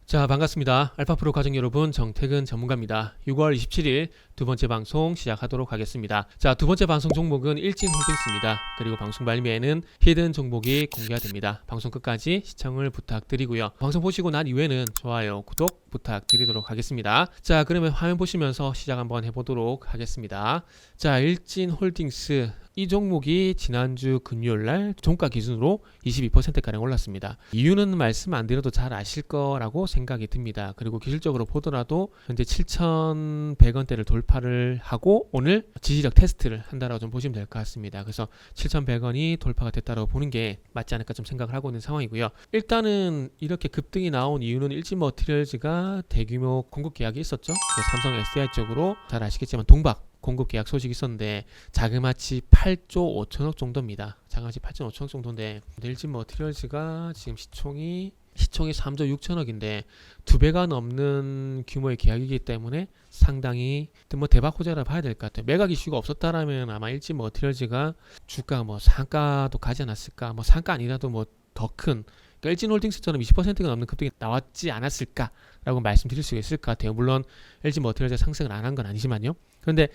자, 반갑습니다. 알파프로 가족 여러분, 정태근 전문가입니다. 6월 27일 두 번째 방송 시작하도록 하겠습니다. 자, 두 번째 방송 종목은 일진홀딩스입니다. 그리고 방송 발매에는 히든 종목이 공개가 됩니다. 방송 끝까지 시청을 부탁드리고요. 방송 보시고 난 이후에는 좋아요, 구독 부탁드리도록 하겠습니다. 자, 그러면 화면 보시면서 시작 한번 해보도록 하겠습니다. 자, 일진홀딩스 이 종목이 지난주 금요일날 종가 기준으로 22%가량 올랐습니다. 이유는 말씀 안 드려도 잘 아실 거라고 생각이 듭니다. 그리고 기술적으로 보더라도 현재 7,100원대를 돌파를 하고 오늘 지지력 테스트를 한다라고 좀 보시면 될 것 같습니다. 그래서 7,100원이 돌파가 됐다고 보는 게 맞지 않을까 좀 생각을 하고 있는 상황이고요. 일단은 이렇게 급등이 나온 이유는 일진머티리얼즈가 대규모 공급 계약이 있었죠. 삼성 SDI 쪽으로 잘 아시겠지만 동박 공급 계약 소식이 있었는데 자그마치 8조 5천억 정도입니다. 자그마치 8조 5천억 정도인데 일진머티리얼즈가 지금 시총이 3조 6천억인데 두 배가 넘는 규모의 계약이기 때문에 상당히 뭐 대박 호재라 봐야 될 것 같아요. 매각 이슈가 없었다라면 아마 일진머티리얼즈가 주가가 뭐 상가도 가지 않았을까, 뭐 상가 아니라도 뭐 더 큰 일진홀딩스처럼 20%가 넘는 급등이 나왔지 않았을까라고 말씀드릴 수 있을 것 같아요. 물론 일진머티리얼즈가 상승을 안 한 건 아니지만요. 그런데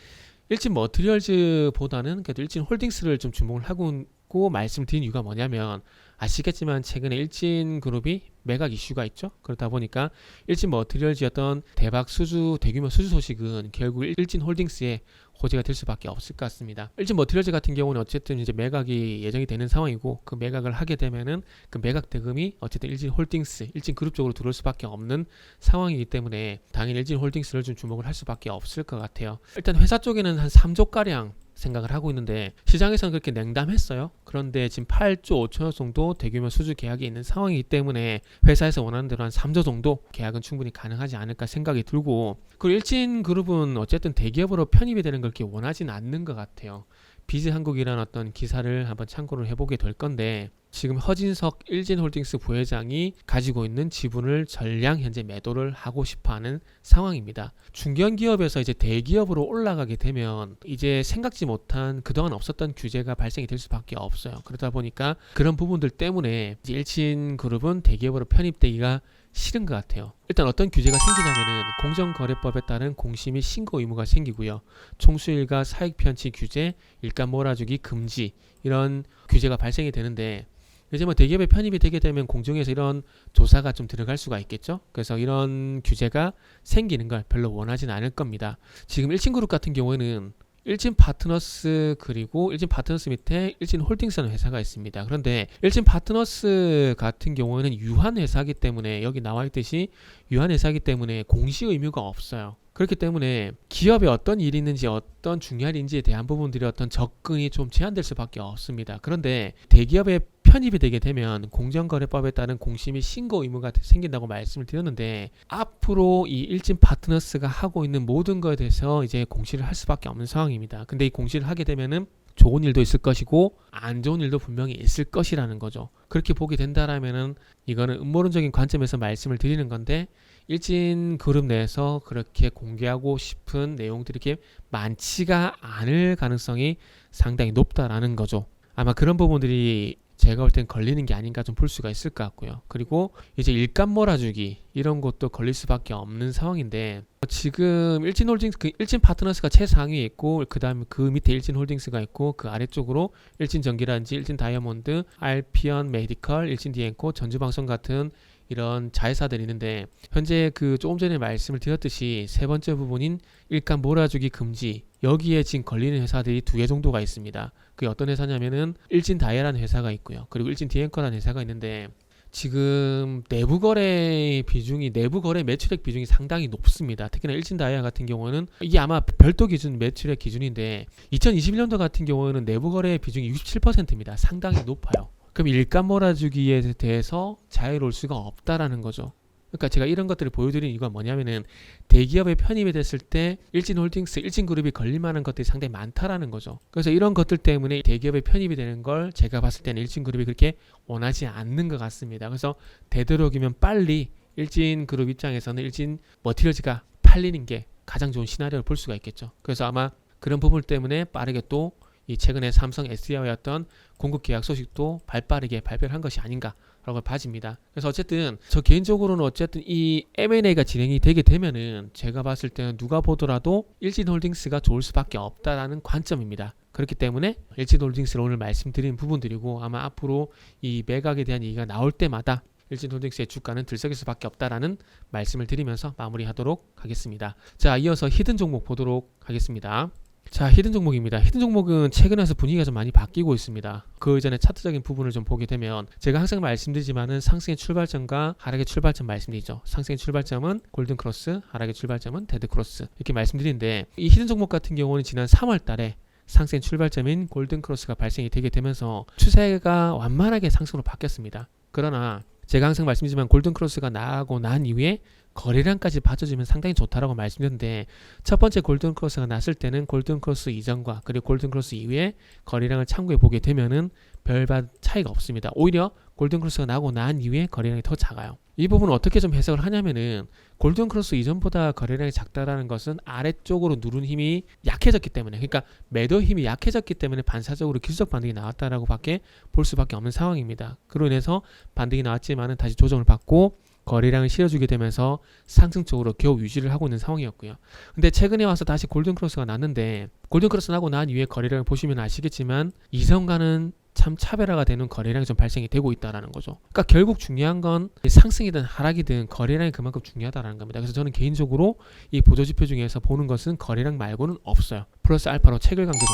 일진머티리얼즈보다는 그래도 일진홀딩스를 좀 주목을 하고 말씀드린 이유가 뭐냐면 아시겠지만 최근에 일진그룹이 매각 이슈가 있죠. 그러다 보니까 일진머티리얼즈였던 대규모 수주 소식은 결국 일진홀딩스의 호재가 될 수밖에 없을 것 같습니다. 일진머티리얼즈 같은 경우는 어쨌든 이제 매각이 예정이 되는 상황이고 그 매각을 하게 되면은 그 매각 대금이 어쨌든 일진홀딩스, 일진그룹 쪽으로 들어올 수밖에 없는 상황이기 때문에 당연히 일진홀딩스를 좀 주목을 할 수밖에 없을 것 같아요. 일단 회사 쪽에는 한 3조가량 생각을 하고 있는데 시장에서는 그렇게 냉담했어요. 그런데 지금 8조 5천억 정도 대규모 수주 계약이 있는 상황이기 때문에 회사에서 원하는 대로 한 3조 정도 계약은 충분히 가능하지 않을까 생각이 들고, 그리고 일진그룹은 어쨌든 대기업으로 편입이 되는 걸 그렇게 원하지는 않는 것 같아요. 비즈한국이라는 어떤 기사를 한번 참고를 해보게 될 건데 지금 허진석 일진홀딩스 부회장이 가지고 있는 지분을 전량 현재 매도를 하고 싶어하는 상황입니다. 중견기업에서 이제 대기업으로 올라가게 되면 이제 생각지 못한 그동안 없었던 규제가 발생이 될 수밖에 없어요. 그러다 보니까 그런 부분들 때문에 이제 일진그룹은 대기업으로 편입되기가 싫은 것 같아요. 일단 어떤 규제가 생기냐면은 공정거래법에 따른 공시 및 신고 의무가 생기고요. 총수일가 사익 편취 규제, 일감 몰아주기 금지 이런 규제가 발생이 되는데 이제 뭐 대기업에 편입이 되게 되면 공정에서 이런 조사가 좀 들어갈 수가 있겠죠. 그래서 이런 규제가 생기는 걸 별로 원하지는 않을 겁니다. 지금 일진그룹 같은 경우에는 일진파트너스 그리고 일진파트너스 밑에 일진홀딩스라는 회사가 있습니다. 그런데 일진파트너스 같은 경우에는 유한회사이기 때문에 여기 나와 있듯이 유한회사이기 때문에 공시 의무가 없어요. 그렇기 때문에 기업에 어떤 일이 있는지 어떤 중요한 일인지에 대한 부분들이 어떤 접근이 좀 제한될 수밖에 없습니다. 그런데 대기업에 편입이 되게 되면 공정거래법에 따른 공시 및 신고 의무가 생긴다고 말씀을 드렸는데 앞으로 이 일진파트너스가 하고 있는 모든 것에 대해서 이제 공시를 할 수밖에 없는 상황입니다. 근데 이 공시를 하게 되면은 좋은 일도 있을 것이고 안 좋은 일도 분명히 있을 것이라는 거죠. 그렇게 보게 된다라면은 이거는 음모론적인 관점에서 말씀을 드리는 건데 일진그룹 내에서 그렇게 공개하고 싶은 내용들이 이렇게 많지가 않을 가능성이 상당히 높다라는 거죠. 아마 그런 부분들이 제가 볼 땐 걸리는 게 아닌가 좀 볼 수가 있을 것 같고요. 그리고 이제 일감 몰아주기 이런 것도 걸릴 수밖에 없는 상황인데 지금 일진홀딩스 일진파트너스가 최상위에 있고 그 다음에 그 밑에 일진홀딩스가 있고 그 아래쪽으로 일진전기라든지 일진다이아몬드, 알피언 메디컬, 일진디엔코, 전주방송 같은 이런 자회사들이 있는데 현재 그 조금 전에 말씀을 드렸듯이 세 번째 부분인 일감 몰아주기 금지 여기에 지금 걸리는 회사들이 두 개 정도가 있습니다. 그게 어떤 회사냐면은 일진다이아라는 회사가 있고요. 그리고 일진디엔코라는 회사가 있는데 지금 내부 거래 매출액 비중이 상당히 높습니다. 특히나 일진다이아 같은 경우는 이게 아마 별도 기준 매출액 기준인데 2021년도 같은 경우에는 내부 거래 비중이 67%입니다. 상당히 높아요. 그럼 일감 몰아주기에 대해서 자유로울 수가 없다라는 거죠. 그러니까 제가 이런 것들을 보여드린 이유가 뭐냐면은 대기업에 편입이 됐을 때 일진홀딩스, 일진그룹이 걸릴 만한 것들이 상당히 많다라는 거죠. 그래서 이런 것들 때문에 대기업에 편입이 되는 걸 제가 봤을 때는 일진그룹이 그렇게 원하지 않는 것 같습니다. 그래서 되도록이면 빨리 일진그룹 입장에서는 일진 머티리얼즈가 팔리는 게 가장 좋은 시나리오를 볼 수가 있겠죠. 그래서 아마 그런 부분 때문에 빠르게 또 이 최근에 삼성 SDI와의 어떤 공급 계약 소식도 발빠르게 발표를 한 것이 아닌가라고 봐집니다. 그래서 어쨌든 저 개인적으로는 어쨌든 이 M&A가 진행이 되게 되면은 제가 봤을 때는 누가 보더라도 일진홀딩스가 좋을 수밖에 없다라는 관점입니다. 그렇기 때문에 일진홀딩스를 오늘 말씀드린 부분들이고 아마 앞으로 이 매각에 대한 얘기가 나올 때마다 일진홀딩스의 주가는 들썩일 수밖에 없다라는 말씀을 드리면서 마무리하도록 하겠습니다. 자, 이어서 히든 종목 보도록 하겠습니다. 자, 히든 종목입니다. 히든 종목은 최근에 와서 분위기가 좀 많이 바뀌고 있습니다. 그 이전에 차트적인 부분을 좀 보게 되면 제가 항상 말씀드리지만은 상승의 출발점과 하락의 출발점 말씀드리죠. 상승의 출발점은 골든크로스, 하락의 출발점은 데드크로스 이렇게 말씀드리는데 이 히든 종목 같은 경우는 지난 3월 달에 상승의 출발점인 골든크로스가 발생이 되게 되면서 추세가 완만하게 상승으로 바뀌었습니다. 그러나 제가 항상 말씀드리지만 골든크로스가 나가고 난 이후에 거래량까지 받쳐주면 상당히 좋다라고 말씀드렸는데 첫 번째 골든크로스가 났을 때는 골든크로스 이전과 그리고 골든크로스 이후에 거래량을 참고해 보게 되면은 별반 차이가 없습니다. 오히려 골든크로스가 나고 난 이후에 거래량이 더 작아요. 이 부분을 어떻게 좀 해석을 하냐면은 골든크로스 이전보다 거래량이 작다라는 것은 아래쪽으로 누른 힘이 약해졌기 때문에 그러니까 매도 힘이 약해졌기 때문에 반사적으로 기술적 반등이 나왔다라고 밖에 볼 수밖에 없는 상황입니다. 그로 인해서 반등이 나왔지만은 다시 조정을 받고 거래량을 실어주게 되면서 상승 쪽으로 겨우 유지를 하고 있는 상황이었고요. 근데 최근에 와서 다시 골든크로스가 났는데 골든크로스 나고 난 이후에 거래량을 보시면 아시겠지만 이전과는 참 차별화가 되는 거래량이 좀 발생이 되고 있다라는 거죠. 그러니까 결국 중요한 건 상승이든 하락이든 거래량이 그만큼 중요하다라는 겁니다. 그래서 저는 개인적으로 이 보조지표 중에서 보는 것은 거래량 말고는 없어요. 플러스 알파로 체결 강도 정도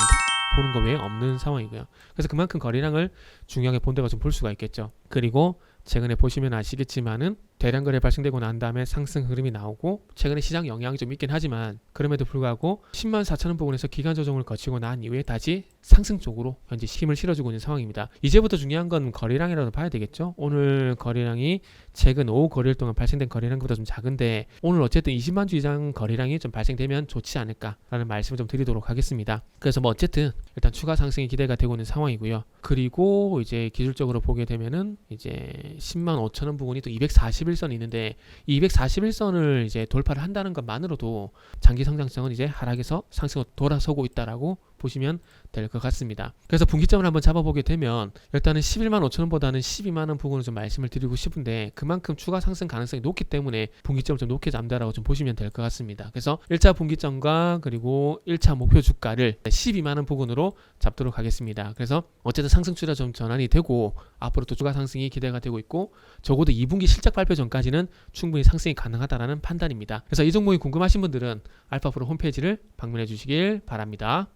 보는 거 외에 없는 상황이고요. 그래서 그만큼 거래량을 중요하게 본다고 좀 볼 수가 있겠죠. 그리고 최근에 보시면 아시겠지만은 대량 거래 발생되고 난 다음에 상승 흐름이 나오고 최근에 시장 영향이 좀 있긴 하지만 그럼에도 불구하고 10만 4천 원 부근에서 기간 조정을 거치고 난 이후에 다시 상승 쪽으로 현재 힘을 실어주고 있는 상황입니다. 이제부터 중요한 건 거래량이라도 봐야 되겠죠. 오늘 거래량이 최근 오후 거래일 동안 발생된 거래량보다 좀 작은데 오늘 어쨌든 20만 주 이상 거래량이 좀 발생되면 좋지 않을까라는 말씀을 좀 드리도록 하겠습니다. 그래서 뭐 어쨌든 일단 추가 상승이 기대가 되고 있는 상황이고요. 그리고 이제 기술적으로 보게 되면은 이제 10만 5천 원 부근이 또 241선이 있는데 이 241선을 이제 돌파를 한다는 것만으로도 장기 성장성은 이제 하락에서 상승으로 돌아서고 있다라고 보시면 될 것 같습니다. 그래서 분기점을 한번 잡아보게 되면 일단은 11만 5천 원보다는 12만 원 부근을 좀 말씀을 드리고 싶은데 그만큼 추가 상승 가능성이 높기 때문에 분기점을 좀 높게 잡는다라고 좀 보시면 될 것 같습니다. 그래서 1차 분기점과 그리고 1차 목표 주가를 12만 원 부근으로 잡도록 하겠습니다. 그래서 어쨌든 상승 추세가 좀 전환이 되고 앞으로 또 추가 상승이 기대가 되고 있고 적어도 2분기 실적 발표 전까지는 충분히 상승이 가능하다라는 판단입니다. 그래서 이 종목이 궁금하신 분들은 알파프로 홈페이지를 방문해 주시길 바랍니다.